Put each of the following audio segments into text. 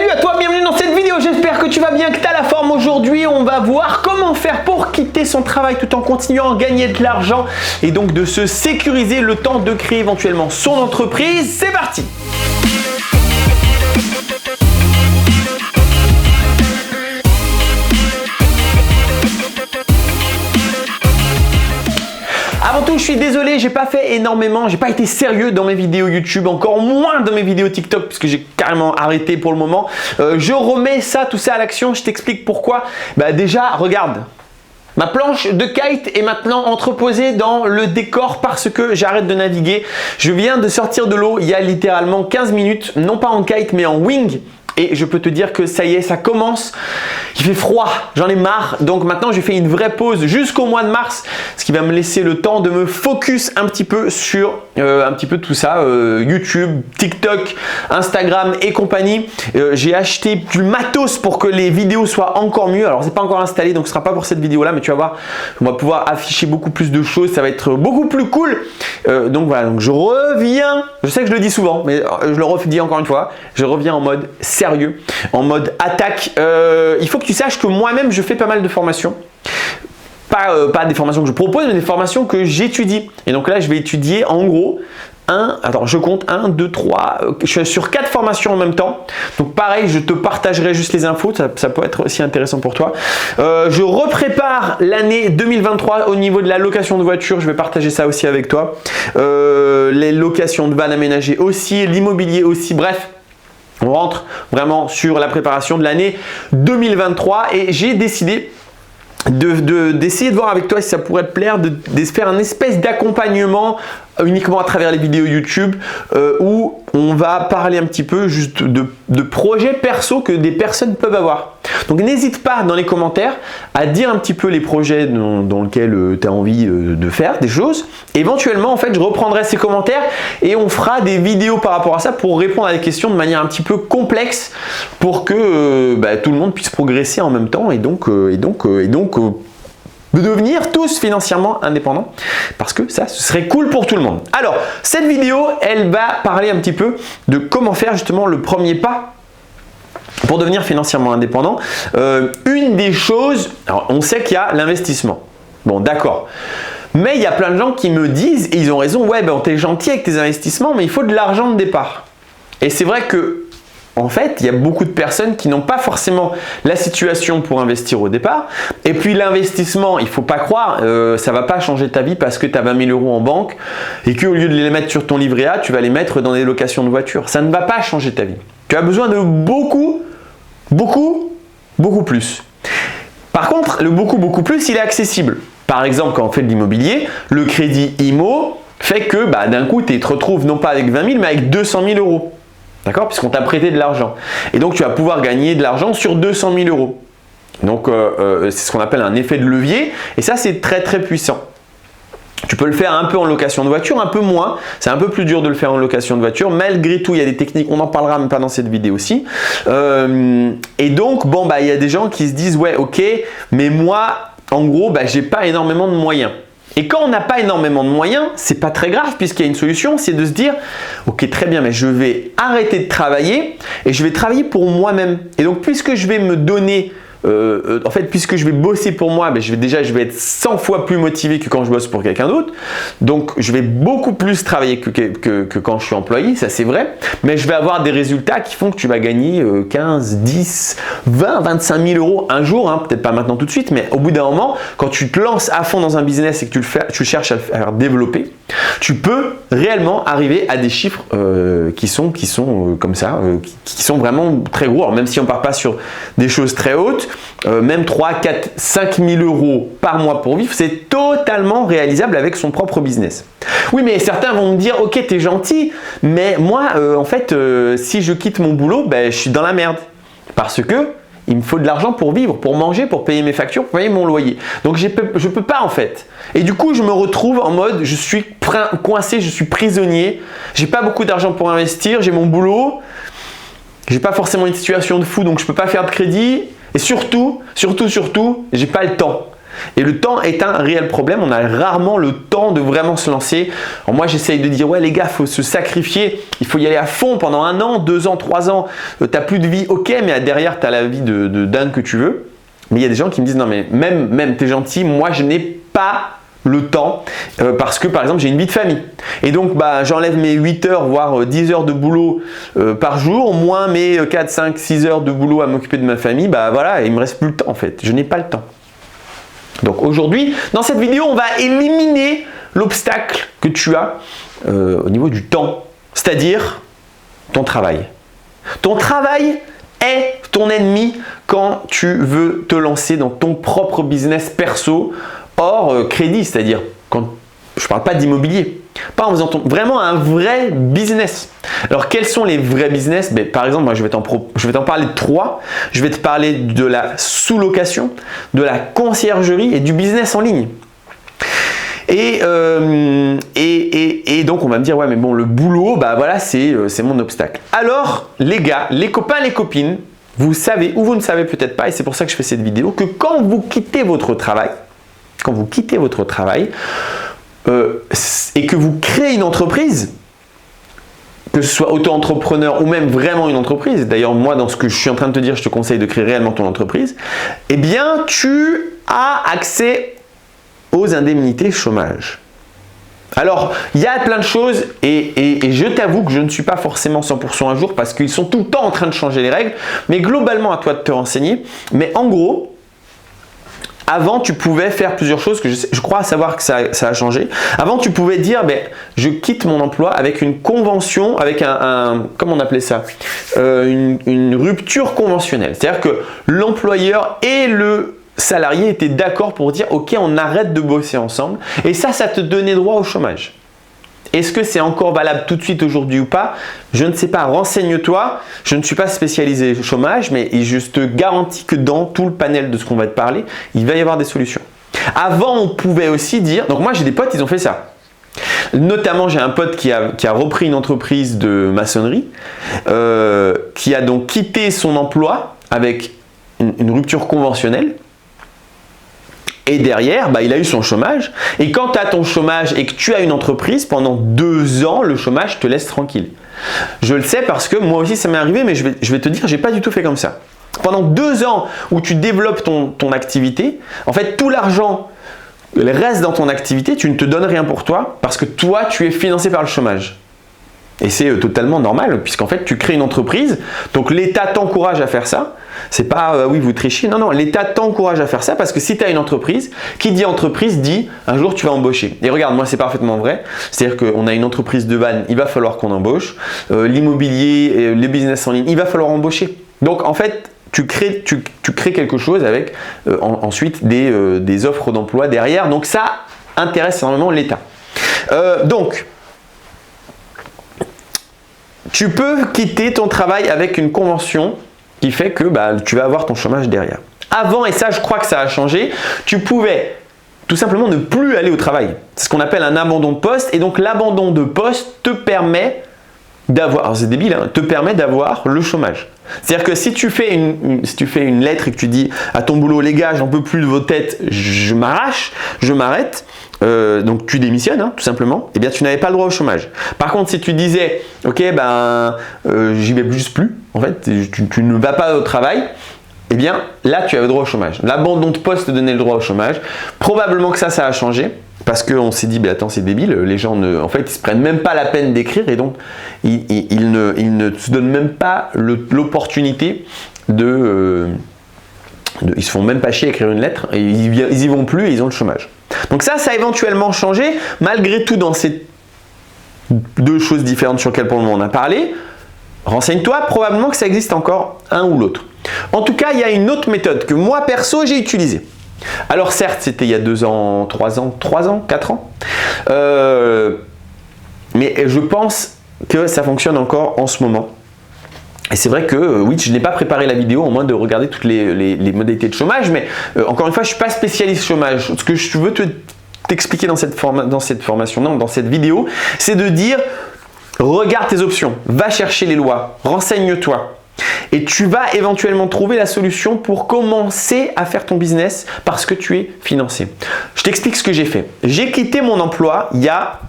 Salut à toi, bienvenue dans cette vidéo, j'espère que tu vas bien, que tu as la forme. Aujourd'hui, on va voir comment faire pour quitter son travail tout en continuant à gagner de l'argent et donc de se sécuriser le temps de créer éventuellement son entreprise. C'est parti! Avant tout, je suis désolé, j'ai pas fait énormément, j'ai pas été sérieux dans mes vidéos YouTube, encore moins dans mes vidéos TikTok, puisque j'ai carrément arrêté pour le moment. Je remets tout ça à l'action, je t'explique pourquoi. Déjà, regarde. Ma planche de kite est maintenant entreposée dans le décor parce que j'arrête de naviguer. Je viens de sortir de l'eau il y a littéralement 15 minutes, non pas en kite mais en wing. Et je peux te dire que ça y est, ça commence. Il fait froid, j'en ai marre. Donc maintenant, j'ai fait une vraie pause jusqu'au mois de mars, ce qui va me laisser le temps de me focus un petit peu sur tout ça, YouTube, TikTok, Instagram et compagnie. J'ai acheté du matos pour que les vidéos soient encore mieux. Alors, c'est pas encore installé, donc ce sera pas pour cette vidéo-là, mais tu vas voir, on va pouvoir afficher beaucoup plus de choses. Ça va être beaucoup plus cool. Donc voilà, donc je reviens. Je sais que je le dis souvent, mais je le redis encore une fois. Je reviens en mode sérieux, en mode attaque. Il faut que tu saches que moi-même, je fais pas mal de formations. Pas des formations que je propose, mais des formations que j'étudie. Et donc là, je vais étudier en gros je compte 1, 2, 3, je suis sur 4 formations en même temps. Donc pareil, je te partagerai juste les infos, ça peut être aussi intéressant pour toi. Je reprépare l'année 2023 au niveau de la location de voiture, je vais partager ça aussi avec toi. Les locations de vannes aménagées aussi, l'immobilier aussi, bref. On rentre vraiment sur la préparation de l'année 2023 et j'ai décidé d'essayer de voir avec toi si ça pourrait te plaire, de faire un espèce d'accompagnement uniquement à travers les vidéos YouTube où on va parler un petit peu juste de projets perso que des personnes peuvent avoir. Donc n'hésite pas dans les commentaires à dire un petit peu les projets dans lesquels tu as envie de faire des choses. Éventuellement, en fait, je reprendrai ces commentaires et on fera des vidéos par rapport à ça pour répondre à des questions de manière un petit peu complexe pour que tout le monde puisse progresser en même temps et donc de devenir tous financièrement indépendants parce que ça, ce serait cool pour tout le monde. Alors, cette vidéo, elle va parler un petit peu de comment faire justement le premier pas pour devenir financièrement indépendant. Une des choses, alors on sait qu'il y a l'investissement. Bon, d'accord. Mais il y a plein de gens qui me disent, et ils ont raison, ouais, t'es gentil avec tes investissements, mais il faut de l'argent de départ. Et c'est vrai que en fait, il y a beaucoup de personnes qui n'ont pas forcément la situation pour investir au départ. Et puis l'investissement, il ne faut pas croire, ça ne va pas changer ta vie parce que tu as 20 000 € en banque et qu'au lieu de les mettre sur ton livret A, tu vas les mettre dans des locations de voitures. Ça ne va pas changer ta vie. Tu as besoin de beaucoup plus. Par contre, le beaucoup plus, il est accessible. Par exemple, quand on fait de l'immobilier, le crédit IMO fait que d'un coup, tu te retrouves non pas avec 20 000, mais avec 200 000 €. D'accord? Puisqu'on t'a prêté de l'argent. Et donc, tu vas pouvoir gagner de l'argent sur 200 000 €. Donc, c'est ce qu'on appelle un effet de levier. Et ça, c'est très, très puissant. Tu peux le faire un peu en location de voiture, un peu moins. C'est un peu plus dur de le faire en location de voiture. Malgré tout, il y a des techniques. On en parlera même pas dans cette vidéo aussi. Et donc, il y a des gens qui se disent, ouais, ok, mais moi, en gros, j'ai pas énormément de moyens. Et quand on n'a pas énormément de moyens, c'est pas très grave puisqu'il y a une solution, c'est de se dire ok, très bien, mais je vais arrêter de travailler et je vais travailler pour moi-même. Et donc puisque je vais me donner puisque je vais bosser pour moi, je vais être 100 fois plus motivé que quand je bosse pour quelqu'un d'autre. Donc, je vais beaucoup plus travailler que quand je suis employé, ça c'est vrai. Mais je vais avoir des résultats qui font que tu vas gagner 15, 10, 20, 25 000 € un jour. Peut-être pas maintenant tout de suite, mais au bout d'un moment, quand tu te lances à fond dans un business et que tu cherches à le faire développer, tu peux réellement arriver à des chiffres qui sont comme ça, qui sont vraiment très gros. Alors, même si on ne part pas sur des choses très hautes, même 3, 4, 5 000 € par mois pour vivre, c'est totalement réalisable avec son propre business. Oui, mais certains vont me dire, ok, t'es gentil, mais moi, si je quitte mon boulot, je suis dans la merde. Parce que il me faut de l'argent pour vivre, pour manger, pour payer mes factures, pour payer mon loyer. Donc, je peux pas en fait. Et du coup, je me retrouve en mode, je suis coincé, je suis prisonnier. J'ai pas beaucoup d'argent pour investir, j'ai mon boulot. J'ai pas forcément une situation de fou, donc je peux pas faire de crédit. Et surtout, j'ai pas le temps. Et le temps est un réel problème. On a rarement le temps de vraiment se lancer. Alors moi, j'essaye de dire, ouais les gars, il faut se sacrifier. Il faut y aller à fond pendant 1 an, 2 ans, 3 ans. Tu n'as plus de vie, ok, mais derrière, tu as la vie de dingue que tu veux. Mais il y a des gens qui me disent, non mais même tu es gentil, moi je n'ai pas le temps parce que par exemple j'ai une vie de famille et donc j'enlève mes 8 heures voire 10 heures de boulot par jour moins mes 4, 5, 6 heures de boulot à m'occuper de ma famille, voilà, il me reste plus le temps en fait, je n'ai pas le temps. Donc aujourd'hui dans cette vidéo on va éliminer l'obstacle que tu as au niveau du temps, c'est-à-dire ton travail. Ton travail est ton ennemi quand tu veux te lancer dans ton propre business perso hors crédit, c'est-à-dire quand je ne parle pas d'immobilier, pas en faisant vraiment un vrai business. Alors quels sont les vrais business? Par exemple, moi je vais t'en parler de 3. Je vais te parler de la sous-location, de la conciergerie et du business en ligne. Et donc on va me dire ouais mais bon le boulot voilà c'est mon obstacle. Alors les gars, les copains, les copines, vous savez ou vous ne savez peut-être pas et c'est pour ça que je fais cette vidéo que quand vous quittez votre travail, et que vous créez une entreprise, que ce soit auto-entrepreneur ou même vraiment une entreprise, d'ailleurs moi dans ce que je suis en train de te dire, je te conseille de créer réellement ton entreprise, eh bien tu as accès aux indemnités chômage. Alors, il y a plein de choses et je t'avoue que je ne suis pas forcément 100% à jour parce qu'ils sont tout le temps en train de changer les règles, mais globalement à toi de te renseigner. Mais en gros, avant, tu pouvais faire plusieurs choses que je crois savoir que ça a changé. Avant, tu pouvais dire, je quitte mon emploi avec une convention, avec comment on appelait ça, une rupture conventionnelle. C'est-à-dire que l'employeur et le salarié étaient d'accord pour dire, ok, on arrête de bosser ensemble. Et ça te donnait droit au chômage. Est-ce que c'est encore valable tout de suite aujourd'hui ou pas? Je ne sais pas, renseigne-toi. Je ne suis pas spécialisé chômage, mais je te garantis que dans tout le panel de ce qu'on va te parler, il va y avoir des solutions. Avant, on pouvait aussi dire, donc moi j'ai des potes, ils ont fait ça. Notamment, j'ai un pote qui a repris une entreprise de maçonnerie, qui a donc quitté son emploi avec une rupture conventionnelle. Et derrière, il a eu son chômage. Et quand tu as ton chômage et que tu as une entreprise, pendant 2 ans, le chômage te laisse tranquille. Je le sais parce que moi aussi, ça m'est arrivé, mais je vais te dire, j'ai pas du tout fait comme ça. Pendant 2 ans où tu développes ton activité, en fait, tout l'argent reste dans ton activité, tu ne te donnes rien pour toi parce que toi, tu es financé par le chômage. Et c'est totalement normal puisqu'en fait, tu crées une entreprise, donc l'État t'encourage à faire ça. C'est pas oui, vous trichez. Non, l'État t'encourage à faire ça parce que si tu as une entreprise, qui dit entreprise dit un jour tu vas embaucher. Et regarde, moi c'est parfaitement vrai. C'est-à-dire qu'on a une entreprise de vannes, il va falloir qu'on embauche. L'immobilier, les business en ligne, il va falloir embaucher. Donc en fait, tu crées quelque chose avec ensuite des offres d'emploi derrière. Donc ça intéresse énormément l'État. Donc, tu peux quitter ton travail avec une convention qui fait que tu vas avoir ton chômage derrière. Avant, et ça je crois que ça a changé, tu pouvais tout simplement ne plus aller au travail. C'est ce qu'on appelle un abandon de poste. Et donc l'abandon de poste te permet d'avoir, alors c'est débile, te permet d'avoir le chômage. C'est-à-dire que si tu fais une lettre et que tu dis à ton boulot, les gars, j'en peux plus de vos têtes, je m'arrache, je m'arrête, donc tu démissionnes tout simplement, eh bien tu n'avais pas le droit au chômage. Par contre, si tu disais, ok, j'y vais juste plus, en fait, tu ne vas pas au travail, eh bien là tu avais le droit au chômage. L'abandon de poste te donnait le droit au chômage. Probablement que ça a changé. Parce qu'on s'est dit, attends, c'est débile, les gens en fait, ils se prennent même pas la peine d'écrire et donc ils ne se donnent même pas l'opportunité ils se font même pas chier à écrire une lettre et ils y vont plus et ils ont le chômage. Donc ça a éventuellement changé, malgré tout dans ces 2 choses différentes sur lesquelles pour le moment on a parlé. Renseigne-toi, probablement que ça existe encore un ou l'autre. En tout cas, il y a une autre méthode que moi perso j'ai utilisée. Alors certes, c'était il y a 2 ans, 3 ans, 4 ans, mais je pense que ça fonctionne encore en ce moment. Et c'est vrai que oui, je n'ai pas préparé la vidéo au moins de regarder toutes les modalités de chômage, mais encore une fois, je ne suis pas spécialiste chômage. Ce que je veux t'expliquer dans cette formation, non, dans cette vidéo, c'est de dire, regarde tes options, va chercher les lois, renseigne-toi. Et tu vas éventuellement trouver la solution pour commencer à faire ton business parce que tu es financé. Je t'explique ce que j'ai fait. J'ai quitté mon emploi il y a,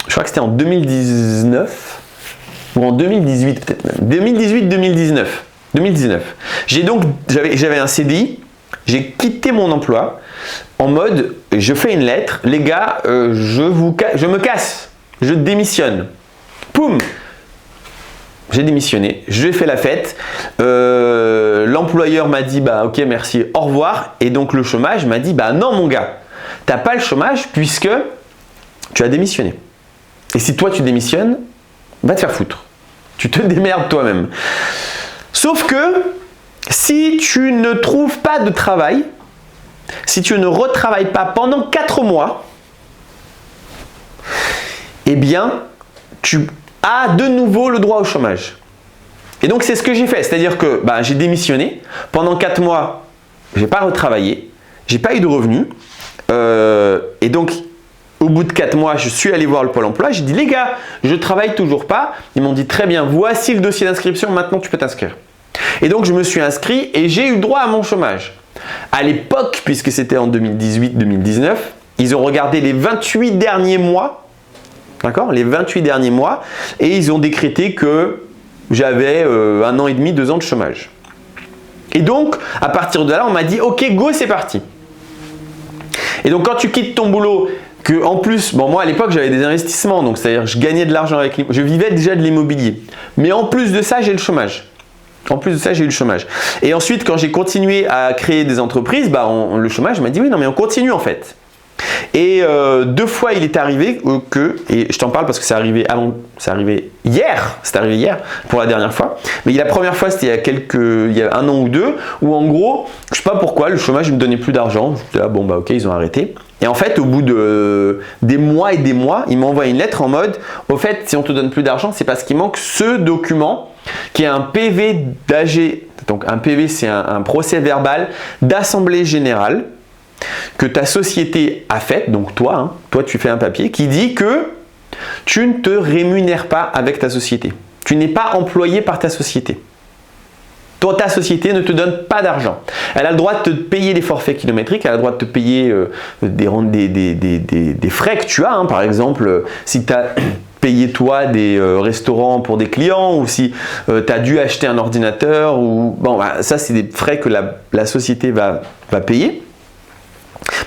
je crois que c'était en 2019 ou en 2018 peut-être même. 2018-2019. 2019. J'avais un CDI, j'ai quitté mon emploi en mode, je fais une lettre, les gars, je me casse, je démissionne. Poum! J'ai démissionné, j'ai fait la fête, l'employeur m'a dit bah ok merci, au revoir, et donc le chômage m'a dit bah non mon gars, t'as pas le chômage puisque tu as démissionné. Et si toi tu démissionnes, va te faire foutre, tu te démerdes toi-même. Sauf que si tu ne trouves pas de travail, si tu ne retravailles pas pendant 4 mois, eh bien tu a de nouveau le droit au chômage. Et donc c'est ce que j'ai fait, c'est-à-dire que j'ai démissionné, pendant 4 mois, j'ai pas retravaillé, j'ai pas eu de revenus, et donc au bout de 4 mois, je suis allé voir le Pôle emploi, j'ai dit les gars, je travaille toujours pas, ils m'ont dit très bien, voici le dossier d'inscription, maintenant tu peux t'inscrire. Et donc je me suis inscrit et j'ai eu le droit à mon chômage. À l'époque, puisque c'était en 2018-2019, ils ont regardé les 28 derniers mois. D'accord, les 28 derniers mois, et ils ont décrété que j'avais 1 an et demi, 2 ans de chômage. Et donc, à partir de là, on m'a dit, ok, go, c'est parti. Et donc, quand tu quittes ton boulot, que en plus, bon, moi à l'époque, j'avais des investissements, donc c'est-à-dire je gagnais de l'argent avec je vivais déjà de l'immobilier. Mais en plus de ça, j'ai le chômage. En plus de ça, j'ai eu le chômage. Et ensuite, quand j'ai continué à créer des entreprises, le chômage m'a dit, oui, non, mais on continue en fait. Et 2 fois il est arrivé et je t'en parle parce que c'est arrivé hier pour la dernière fois, mais la première fois c'était il y a 1 an ou 2, où en gros, je sais pas pourquoi, le chômage il me donnait plus d'argent, je disais, bon ok, ils ont arrêté. Et en fait, au bout des mois et des mois, ils m'ont envoyé une lettre en mode, au fait, si on te donne plus d'argent, c'est parce qu'il manque ce document qui est un PV d'AG, donc un PV c'est un procès verbal d'assemblée générale que ta société a fait, donc toi tu fais un papier qui dit que tu ne te rémunères pas avec ta société. Tu n'es pas employé par ta société. Ta société ne te donne pas d'argent. Elle a le droit de te payer les forfaits kilométriques, elle a le droit de te payer des frais que tu as. Par exemple, si tu as payé toi des restaurants pour des clients, ou si tu as dû acheter un ordinateur, ça c'est des frais que la société va payer.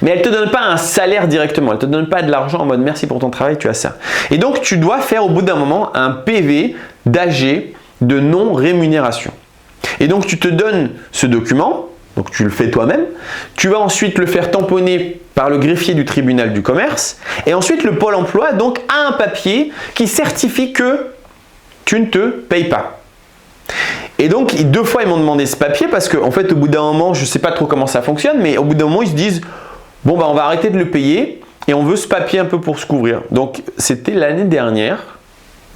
Mais elle ne te donne pas un salaire directement, elle ne te donne pas de l'argent en mode merci pour ton travail, tu as ça. Et donc tu dois faire au bout d'un moment un PV d'AG de non-rémunération. Et donc tu te donnes ce document, donc tu le fais toi-même, tu vas ensuite le faire tamponner par le greffier du tribunal du commerce, et ensuite le Pôle emploi donc a un papier qui certifie que tu ne te payes pas. Et donc 2 fois ils m'ont demandé ce papier parce qu'en fait au bout d'un moment, je ne sais pas trop comment ça fonctionne, mais au bout d'un moment ils se disent bon on va arrêter de le payer et on veut ce papier un peu pour se couvrir. Donc c'était l'année dernière,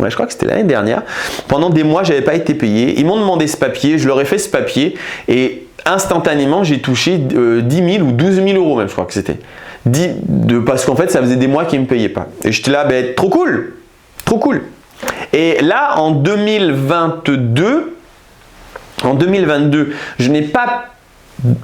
je crois que c'était l'année dernière, pendant des mois je n'avais pas été payé, ils m'ont demandé ce papier, je leur ai fait ce papier et instantanément j'ai touché 10 000 ou 12 000 euros même, je crois que c'était. Parce qu'en fait ça faisait des mois qu'ils ne me payaient pas. Et j'étais là, trop cool, trop cool. Et là en 2022,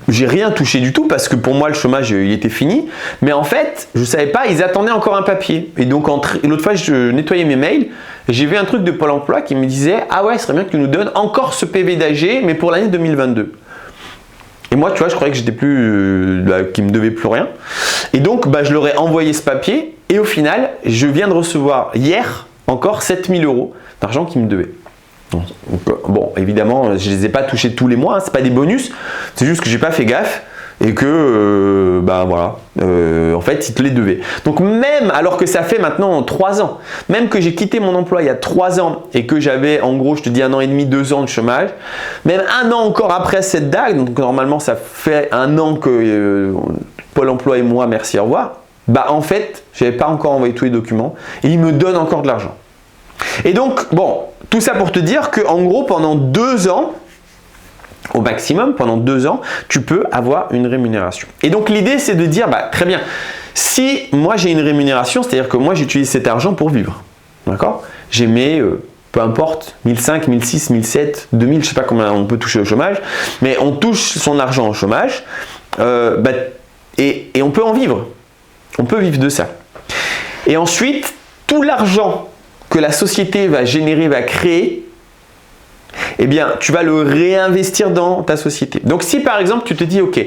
j'ai rien touché du tout parce que pour moi le chômage il était fini, mais en fait je savais pas, ils attendaient encore un papier. Et donc l'autre fois je nettoyais mes mails, j'ai vu un truc de Pôle emploi qui me disait ah ouais, ce serait bien que tu nous donnes encore ce PV d'AG mais pour l'année 2022. Et moi tu vois, je croyais que j'étais plus qu'ils me devaient plus rien. Et donc je leur ai envoyé ce papier et au final je viens de recevoir hier encore 7 000 euros d'argent qu'ils me devaient. Bon, évidemment, je ne les ai pas touchés tous les mois, c'est pas des bonus, c'est juste que j'ai pas fait gaffe et que, en fait, ils te les devaient. Donc même, alors que ça fait maintenant 3 ans, même que j'ai quitté mon emploi il y a 3 ans et que j'avais, en gros, je te dis 1 an et demi, 2 ans de chômage, même 1 an encore après cette date, donc normalement ça fait 1 an que Pôle emploi et moi, merci, au revoir, en fait, je n'avais pas encore envoyé tous les documents et ils me donnent encore de l'argent. Et donc, tout ça pour te dire qu'en gros, pendant 2 ans, au maximum, pendant 2 ans, tu peux avoir une rémunération. Et donc, l'idée, c'est de dire, très bien, si moi j'ai une rémunération, c'est-à-dire que moi j'utilise cet argent pour vivre, d'accord? J'ai mes peu importe, 1005, 1006, 1007, 2000, je ne sais pas combien on peut toucher au chômage, mais on touche son argent au chômage et on peut en vivre. On peut vivre de ça. Et ensuite, tout l'argent que la société va générer, va créer, eh bien, tu vas le réinvestir dans ta société. Donc, si par exemple, tu te dis, ok,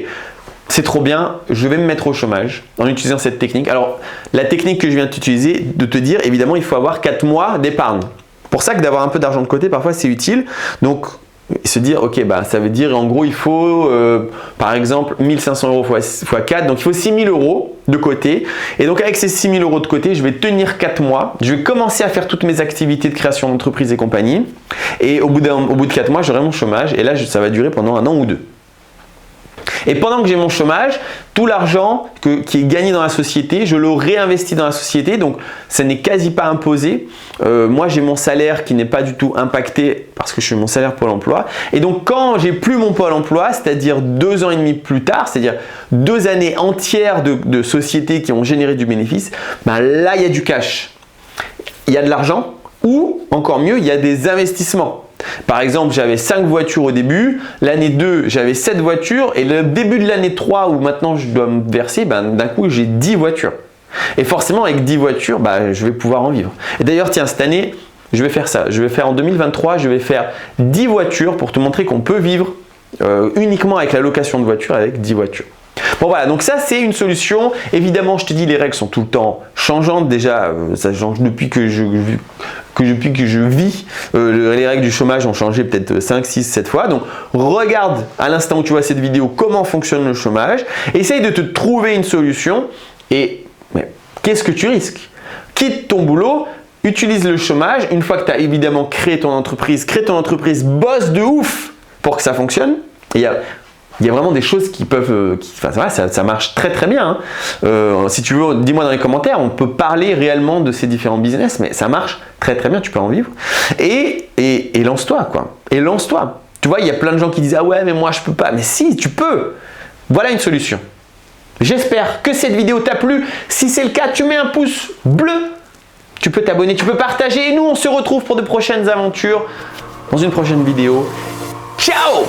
c'est trop bien, je vais me mettre au chômage en utilisant cette technique. Alors, la technique que je viens d'utiliser, de te dire, évidemment, il faut avoir 4 mois d'épargne. Pour ça que d'avoir un peu d'argent de côté, parfois, c'est utile. Donc, se dire, ok, ça veut dire, en gros, il faut, par exemple, 1500 euros x 4, donc il faut 6000 euros de côté. Et donc, avec ces 6000 euros de côté, je vais tenir 4 mois. Je vais commencer à faire toutes mes activités de création d'entreprise et compagnie. Et au bout de 4 mois, j'aurai mon chômage. Et là, ça va durer pendant 1 an ou 2. Et pendant que j'ai mon chômage, tout l'argent qui est gagné dans la société, je le réinvestis dans la société. Donc, ça n'est quasi pas imposé. Moi, j'ai mon salaire qui n'est pas du tout impacté parce que je suis mon salaire Pôle emploi. Et donc, quand j'ai plus mon Pôle emploi, c'est-à-dire 2 ans et demi plus tard, c'est-à-dire 2 années entières de sociétés qui ont généré du bénéfice, là, il y a du cash. Il y a de l'argent ou, encore mieux, il y a des investissements. Par exemple, j'avais 5 voitures au début, l'année 2, j'avais 7 voitures et le début de l'année 3 où maintenant je dois me verser, d'un coup, j'ai 10 voitures. Et forcément, avec 10 voitures, je vais pouvoir en vivre. Et d'ailleurs, tiens, cette année, je vais faire ça. Je vais faire en 2023, je vais faire 10 voitures pour te montrer qu'on peut vivre uniquement avec la location de voitures, avec 10 voitures. Bon voilà, donc ça c'est une solution. Évidemment, je te dis, les règles sont tout le temps changeantes. Déjà, ça change depuis que je vis. Les règles du chômage ont changé peut-être 5, 6, 7 fois. Donc, regarde à l'instant où tu vois cette vidéo comment fonctionne le chômage. Essaye de te trouver une solution. Et qu'est-ce que tu risques? Quitte ton boulot, utilise le chômage. Une fois que tu as évidemment créé ton entreprise, bosse de ouf pour que ça fonctionne. Il y a vraiment des choses qui peuvent, ça marche très très bien. Si tu veux, dis-moi dans les commentaires, on peut parler réellement de ces différents business, mais ça marche très très bien, tu peux en vivre. Et lance-toi quoi. Et lance-toi. Tu vois, il y a plein de gens qui disent ah ouais mais moi je peux pas. Mais si, tu peux. Voilà une solution. J'espère que cette vidéo t'a plu. Si c'est le cas, tu mets un pouce bleu. Tu peux t'abonner, tu peux partager. Et nous, on se retrouve pour de prochaines aventures dans une prochaine vidéo. Ciao!